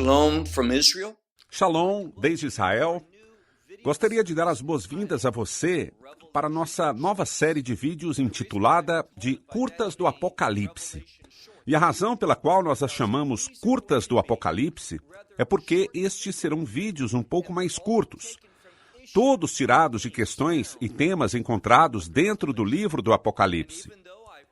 Shalom from Israel. Shalom, desde Israel. Gostaria de dar as boas-vindas a você para a nossa nova série de vídeos intitulada de Curtas do Apocalipse. E a razão pela qual nós as chamamos Curtas do Apocalipse é porque estes serão vídeos um pouco mais curtos, todos tirados de questões e temas encontrados dentro do livro do Apocalipse.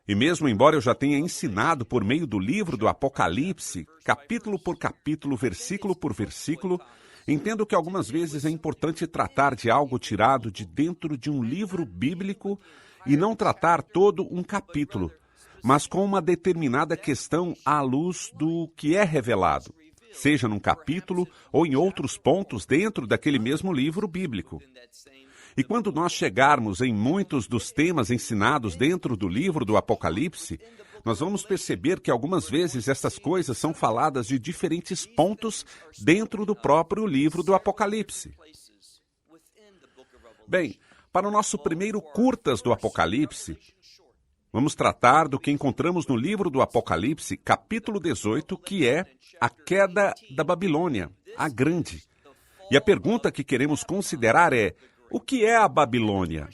E mesmo embora eu já tenha ensinado por meio do livro do Apocalipse, capítulo por capítulo, versículo por versículo, entendo que algumas vezes é importante tratar de algo tirado de dentro de um livro bíblico e não tratar todo um capítulo, mas com uma determinada questão à luz do que é revelado, seja num capítulo ou em outros pontos dentro daquele mesmo livro bíblico. E quando nós chegarmos em muitos dos temas ensinados dentro do livro do Apocalipse, nós vamos perceber que algumas vezes essas coisas são faladas de diferentes pontos dentro do próprio livro do Apocalipse. Bem, para o nosso primeiro Curtas do Apocalipse, vamos tratar do que encontramos no livro do Apocalipse, capítulo 18, que é a queda da Babilônia, a grande. E a pergunta que queremos considerar é: o que é a Babilônia?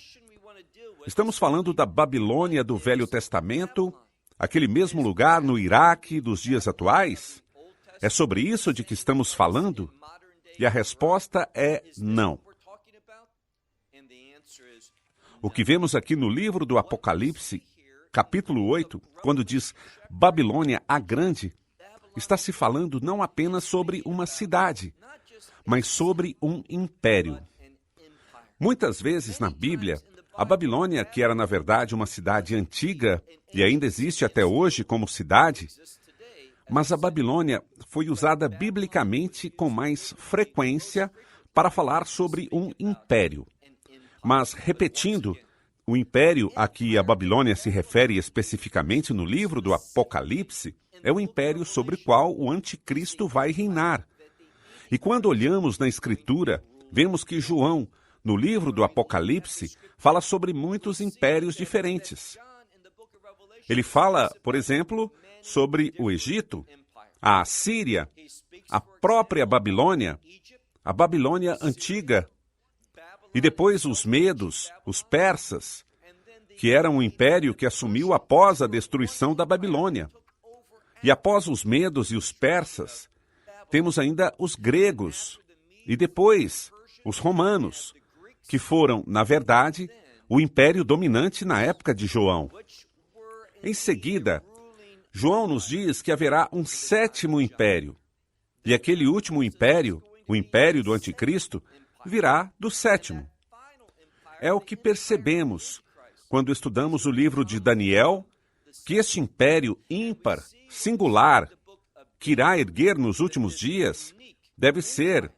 Estamos falando da Babilônia do Velho Testamento, aquele mesmo lugar no Iraque dos dias atuais? É sobre isso de que estamos falando? E a resposta é não. O que vemos aqui no livro do Apocalipse, capítulo 8, quando diz Babilônia a Grande, está se falando não apenas sobre uma cidade, mas sobre um império. Muitas vezes na Bíblia, a Babilônia, que era na verdade uma cidade antiga e ainda existe até hoje como cidade, mas a Babilônia foi usada biblicamente com mais frequência para falar sobre um império. Mas, repetindo, o império a que a Babilônia se refere especificamente no livro do Apocalipse é o império sobre o qual o anticristo vai reinar. E quando olhamos na Escritura, vemos que João, no livro do Apocalipse, fala sobre muitos impérios diferentes. Ele fala, por exemplo, sobre o Egito, a Assíria, a própria Babilônia, a Babilônia antiga, e depois os medos, os persas, que eram um império que assumiu após a destruição da Babilônia. E após os medos e os persas, temos ainda os gregos, e depois os romanos, que foram, na verdade, o império dominante na época de João. Em seguida, João nos diz que haverá um sétimo império, e aquele último império, o império do anticristo, virá do sétimo. É o que percebemos quando estudamos o livro de Daniel, que este império ímpar, singular, que irá erguer nos últimos dias, deve ser,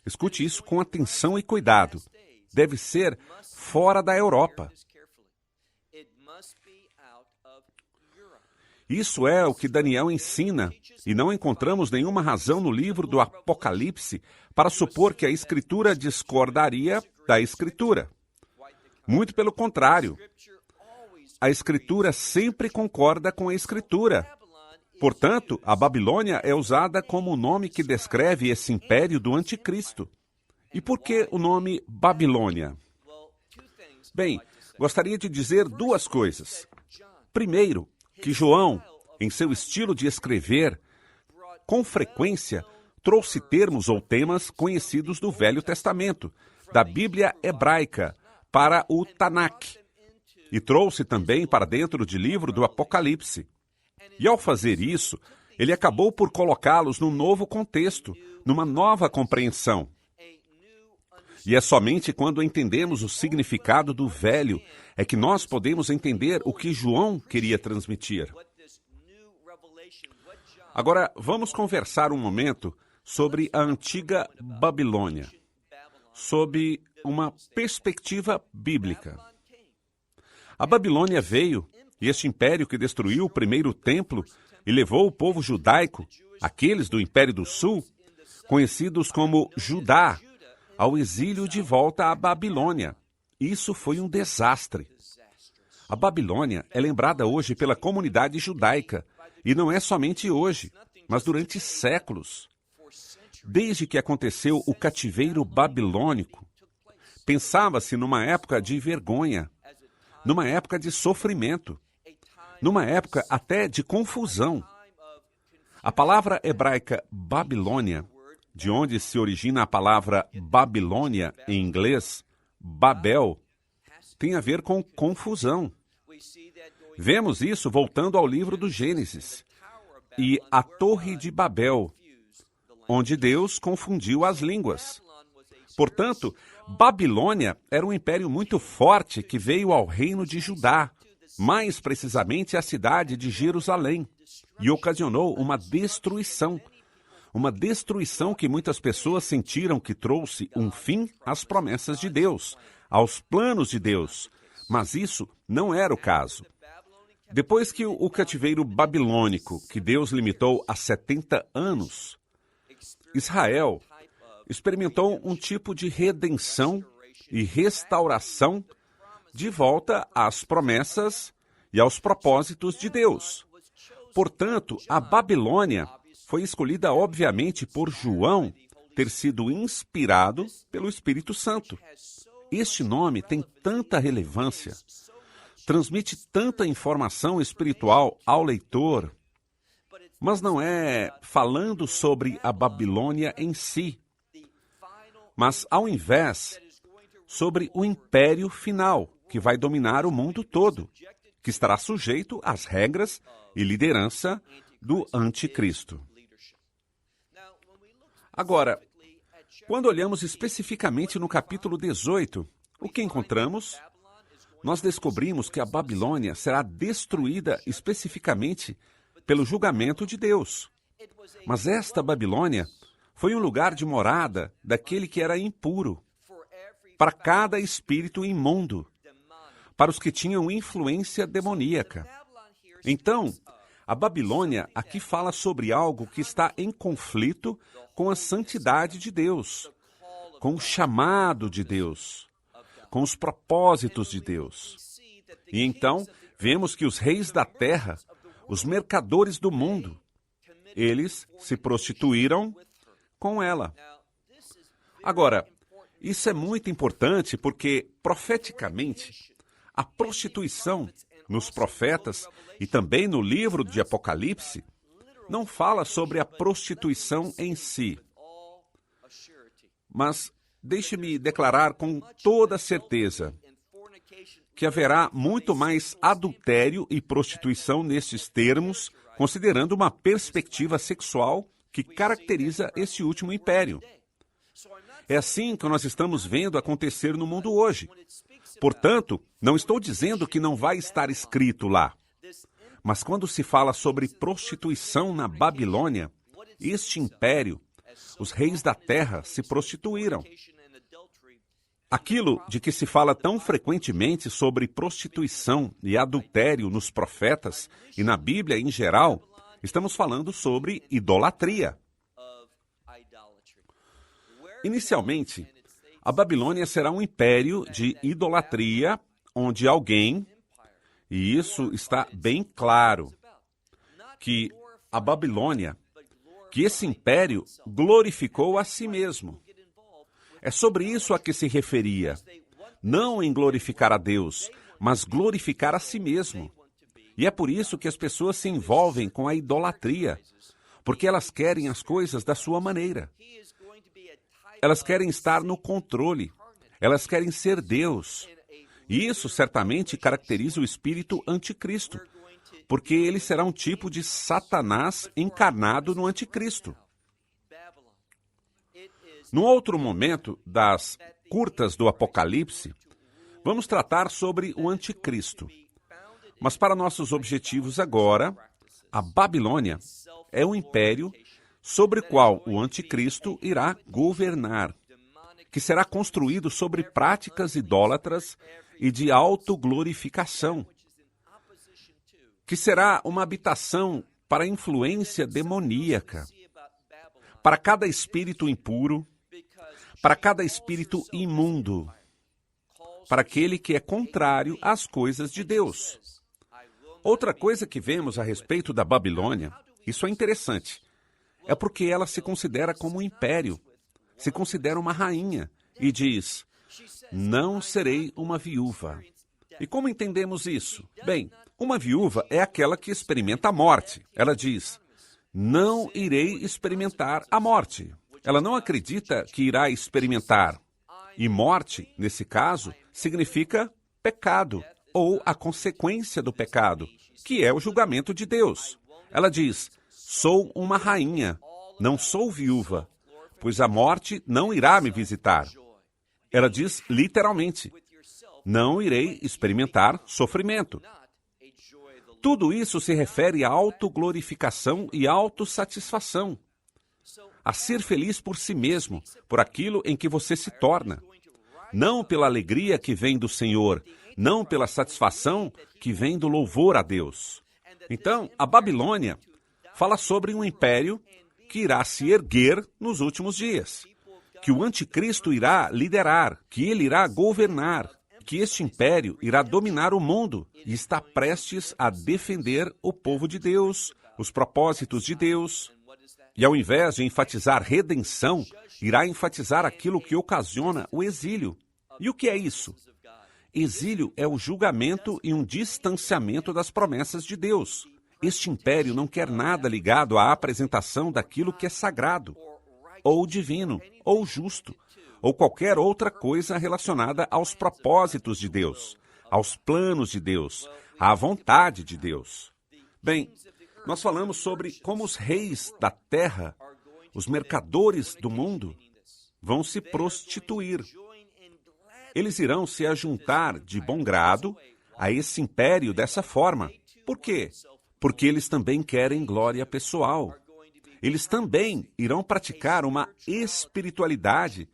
escute isso com atenção e cuidado, deve ser fora da Europa. Isso é o que Daniel ensina, e não encontramos nenhuma razão no livro do Apocalipse para supor que a Escritura discordaria da Escritura. Muito pelo contrário. A Escritura sempre concorda com a Escritura. Portanto, a Babilônia é usada como o nome que descreve esse império do anticristo. E por que o nome Babilônia? Bem, gostaria de dizer duas coisas. Primeiro, que João, em seu estilo de escrever, com frequência trouxe termos ou temas conhecidos do Velho Testamento, da Bíblia hebraica, para o Tanakh, e trouxe também para dentro do livro do Apocalipse. E ao fazer isso, ele acabou por colocá-los num novo contexto, numa nova compreensão. E é somente quando entendemos o significado do velho é que nós podemos entender o que João queria transmitir. Agora, vamos conversar um momento sobre a antiga Babilônia, sob uma perspectiva bíblica. A Babilônia veio, e este império que destruiu o primeiro templo e levou o povo judaico, aqueles do Império do Sul, conhecidos como Judá, ao exílio de volta à Babilônia. Isso foi um desastre. A Babilônia é lembrada hoje pela comunidade judaica, e não é somente hoje, mas durante séculos. Desde que aconteceu o cativeiro babilônico, pensava-se numa época de vergonha, numa época de sofrimento, numa época até de confusão. A palavra hebraica Babilônia, de onde se origina a palavra Babilônia em inglês, Babel, tem a ver com confusão. Vemos isso voltando ao livro do Gênesis e a Torre de Babel, onde Deus confundiu as línguas. Portanto, Babilônia era um império muito forte que veio ao reino de Judá, mais precisamente à cidade de Jerusalém, e ocasionou uma destruição que muitas pessoas sentiram que trouxe um fim às promessas de Deus, aos planos de Deus, mas isso não era o caso. Depois que o cativeiro babilônico, que Deus limitou a 70 anos, Israel experimentou um tipo de redenção e restauração de volta às promessas e aos propósitos de Deus. Portanto, a Babilônia foi escolhida, obviamente, por João ter sido inspirado pelo Espírito Santo. Este nome tem tanta relevância, transmite tanta informação espiritual ao leitor, mas não é falando sobre a Babilônia em si, mas, ao invés, sobre o império final, que vai dominar o mundo todo, que estará sujeito às regras e liderança do anticristo. Agora, quando olhamos especificamente no capítulo 18, o que encontramos? Nós descobrimos que a Babilônia será destruída especificamente pelo julgamento de Deus. Mas esta Babilônia foi um lugar de morada daquele que era impuro, para cada espírito imundo, para os que tinham influência demoníaca. Então, a Babilônia aqui fala sobre algo que está em conflito com a santidade de Deus, com o chamado de Deus, com os propósitos de Deus. E então, vemos que os reis da terra, os mercadores do mundo, eles se prostituíram com ela. Agora, isso é muito importante porque, profeticamente, a prostituição nos profetas e também no livro de Apocalipse não fala sobre a prostituição em si. Mas deixe-me declarar com toda certeza que haverá muito mais adultério e prostituição nesses termos, considerando uma perspectiva sexual que caracteriza esse último império. É assim que nós estamos vendo acontecer no mundo hoje. Portanto, não estou dizendo que não vai estar escrito lá. Mas quando se fala sobre prostituição na Babilônia, este império, os reis da terra se prostituíram. Aquilo de que se fala tão frequentemente sobre prostituição e adultério nos profetas e na Bíblia em geral, estamos falando sobre idolatria. Inicialmente, a Babilônia será um império de idolatria, onde alguém, e isso está bem claro, que a Babilônia, que esse império glorificou a si mesmo. É sobre isso a que se referia, não em glorificar a Deus, mas glorificar a si mesmo. E é por isso que as pessoas se envolvem com a idolatria, porque elas querem as coisas da sua maneira. Elas querem estar no controle. Elas querem ser Deus. E isso certamente caracteriza o espírito anticristo, porque ele será um tipo de Satanás encarnado no anticristo. Num outro momento das curtas do Apocalipse, vamos tratar sobre o anticristo. Mas para nossos objetivos agora, a Babilônia é um império sobre o qual o anticristo irá governar, que será construído sobre práticas idólatras e de autoglorificação, que será uma habitação para a influência demoníaca, para cada espírito impuro, para cada espírito imundo, para aquele que é contrário às coisas de Deus. Outra coisa que vemos a respeito da Babilônia, isso é interessante, É porque ela se considera como um império, se considera uma rainha e diz: não serei uma viúva. E como entendemos isso? Bem, uma viúva é aquela que experimenta a morte. Ela diz: não irei experimentar a morte. Ela não acredita que irá experimentar. E morte, nesse caso, significa pecado, ou a consequência do pecado, que é o julgamento de Deus. Ela diz: sou uma rainha, não sou viúva, pois a morte não irá me visitar. Ela diz literalmente: não irei experimentar sofrimento. Tudo isso se refere à autoglorificação e autossatisfação, a ser feliz por si mesmo, por aquilo em que você se torna. Não pela alegria que vem do Senhor, não pela satisfação que vem do louvor a Deus. Então, a Babilônia fala sobre um império que irá se erguer nos últimos dias, que o anticristo irá liderar, que ele irá governar, que este império irá dominar o mundo e está prestes a defender o povo de Deus, os propósitos de Deus. E ao invés de enfatizar redenção, irá enfatizar aquilo que ocasiona o exílio. E o que é isso? Exílio é o julgamento e um distanciamento das promessas de Deus. Este império não quer nada ligado à apresentação daquilo que é sagrado, ou divino, ou justo, ou qualquer outra coisa relacionada aos propósitos de Deus, aos planos de Deus, à vontade de Deus. Bem, nós falamos sobre como os reis da terra, os mercadores do mundo, vão se prostituir. Eles irão se ajuntar de bom grado a esse império dessa forma. Por quê? Porque eles também querem glória pessoal. Eles também irão praticar uma espiritualidade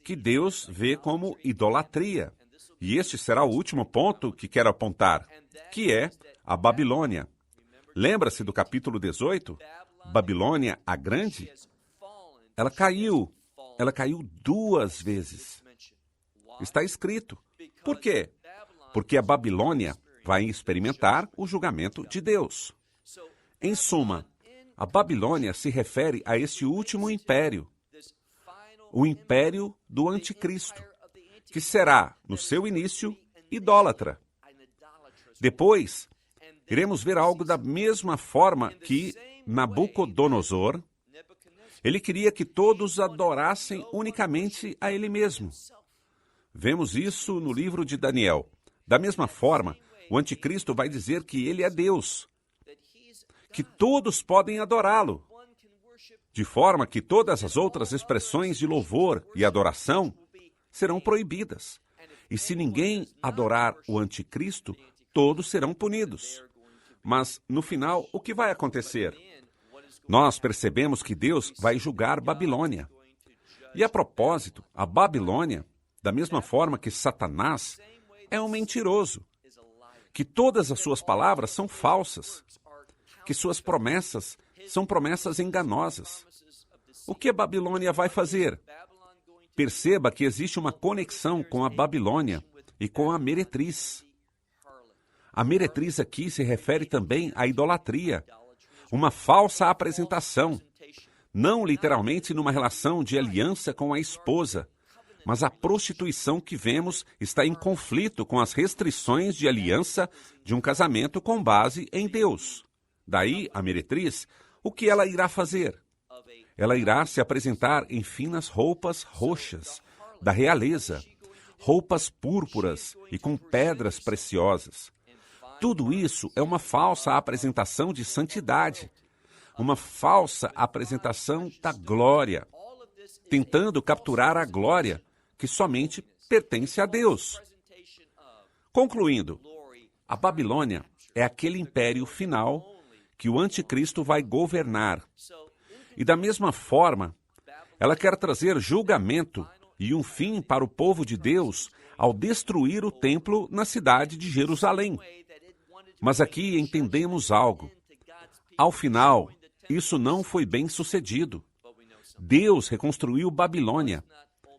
que Deus vê como idolatria. E este será o último ponto que quero apontar, que é a Babilônia. Lembra-se do capítulo 18? Babilônia, a Grande? Ela caiu 2 vezes. Está escrito. Por quê? Porque a Babilônia vai experimentar o julgamento de Deus. Em suma, a Babilônia se refere a este último império, o império do anticristo, que será, no seu início, idólatra. Depois, iremos ver algo da mesma forma que Nabucodonosor. Ele queria que todos adorassem unicamente a ele mesmo. Vemos isso no livro de Daniel. Da mesma forma, o anticristo vai dizer que ele é Deus, que todos podem adorá-lo, de forma que todas as outras expressões de louvor e adoração serão proibidas. E se ninguém adorar o anticristo, todos serão punidos. Mas, no final, o que vai acontecer? Nós percebemos que Deus vai julgar Babilônia. E a propósito, a Babilônia, da mesma forma que Satanás, é um mentiroso, que todas as suas palavras são falsas, que suas promessas são promessas enganosas. O que a Babilônia vai fazer? Perceba que existe uma conexão com a Babilônia e com a meretriz. A meretriz aqui se refere também à idolatria, uma falsa apresentação, não literalmente numa relação de aliança com a esposa, mas a prostituição que vemos está em conflito com as restrições de aliança de um casamento com base em Deus. Daí, a meretriz, o que ela irá fazer? Ela irá se apresentar em finas roupas roxas, da realeza, roupas púrpuras e com pedras preciosas. Tudo isso é uma falsa apresentação de santidade, uma falsa apresentação da glória, tentando capturar a glória que somente pertence a Deus. Concluindo, a Babilônia é aquele império final que o anticristo vai governar. E da mesma forma, ela quer trazer julgamento e um fim para o povo de Deus ao destruir o templo na cidade de Jerusalém. Mas aqui entendemos algo. Ao final, isso não foi bem sucedido. Deus reconstruiu Babilônia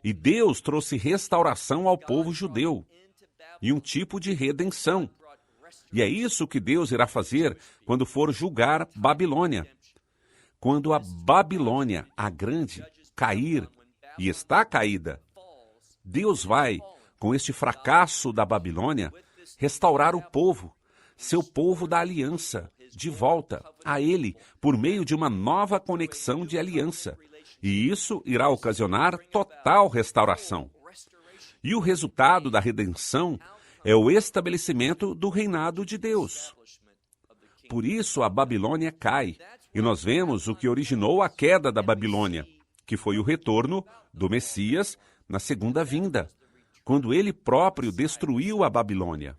e Deus trouxe restauração ao povo judeu e um tipo de redenção. E é isso que Deus irá fazer quando for julgar Babilônia. quando a Babilônia, a grande, cair, e está caída, Deus vai, com este fracasso da Babilônia, restaurar o povo, seu povo da aliança, de volta a Ele, por meio de uma nova conexão de aliança. E isso irá ocasionar total restauração. E o resultado da redenção é o estabelecimento do reinado de Deus. Por isso a Babilônia cai, e nós vemos o que originou a queda da Babilônia, que foi o retorno do Messias na segunda vinda, quando ele próprio destruiu a Babilônia.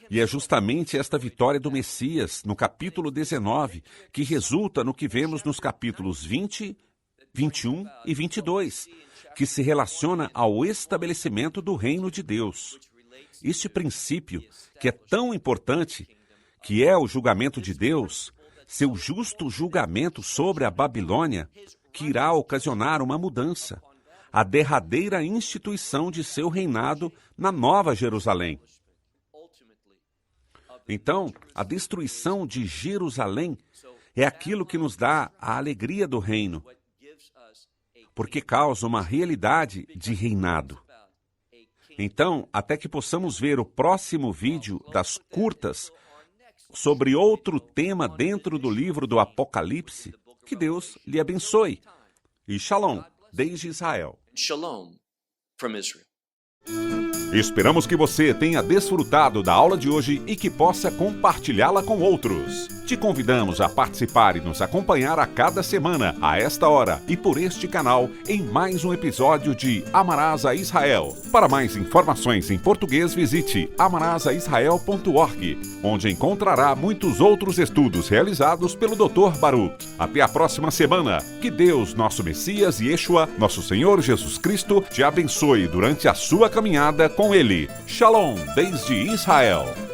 E é justamente esta vitória do Messias, no capítulo 19, que resulta no que vemos nos capítulos 20, 21 e 22, que se relaciona ao estabelecimento do reino de Deus. Este princípio, que é tão importante, que é o julgamento de Deus, seu justo julgamento sobre a Babilônia, que irá ocasionar uma mudança, a derradeira instituição de seu reinado na Nova Jerusalém. Então, a destruição de Jerusalém é aquilo que nos dá a alegria do reino, porque causa uma realidade de reinado. Então, até que possamos ver o próximo vídeo das curtas sobre outro tema dentro do livro do Apocalipse, que Deus lhe abençoe. E Shalom, desde Israel. Shalom from Israel. Esperamos que você tenha desfrutado da aula de hoje e que possa compartilhá-la com outros. Te convidamos a participar e nos acompanhar a cada semana, a esta hora e por este canal, em mais um episódio de Amarás a Israel. Para mais informações em português, visite amarasaisrael.org, onde encontrará muitos outros estudos realizados pelo Dr. Baruch. Até a próxima semana. Que Deus, nosso Messias e Yeshua, nosso Senhor Jesus Cristo, te abençoe durante a sua caminhada com Ele. Shalom, desde Israel.